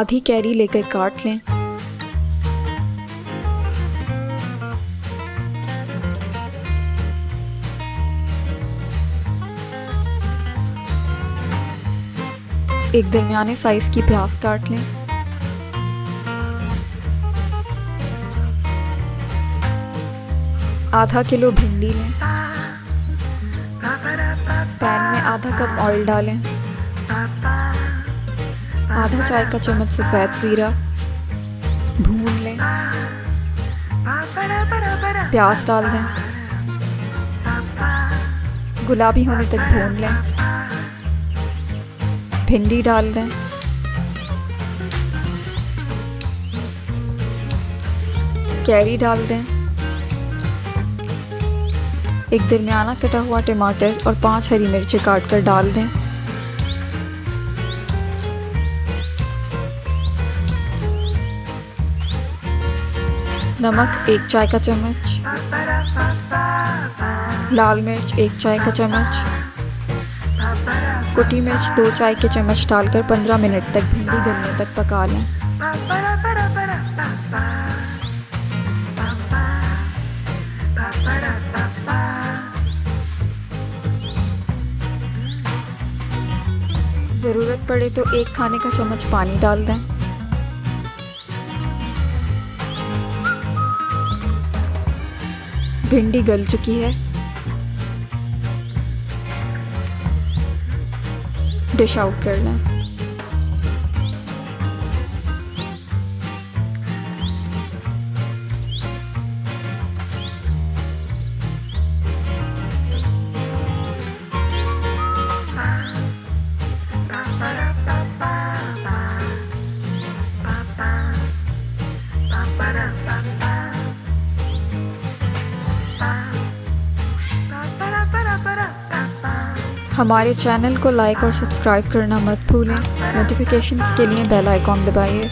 आधी कैरी लेकर काट लें। एक दरमियाने साइज की प्याज काट लें। आधा किलो भिंडी लें। पैन में आधा कप ऑयल डालें। आधा चाय का चम्मच सफ़ेद ज़ीरा भून लें। प्याज डाल दें। गुलाबी होने तक भून लें। भिंडी डाल दें। कैरी डाल दें। एक दरमियाना कटा हुआ टमाटर और 5 हरी मिर्चें काट कर डाल दें। नमक 1 चाय का चम्मच, लाल मिर्च 1 चाय का चम्मच, कुटी मिर्च 2 चाय के चम्मच डालकर 15 मिनट तक भिंडी गलने तक पका लें। ज़रूरत पड़े तो 1 खाने का चम्मच पानी डाल दें। भिंडी गल चुकी है। डिश आउट कर लें। हमारे चैनल को लाइक और सब्सक्राइब करना मत भूलें। नोटिफिकेशंस के लिए बेल आइकॉन दबाइए।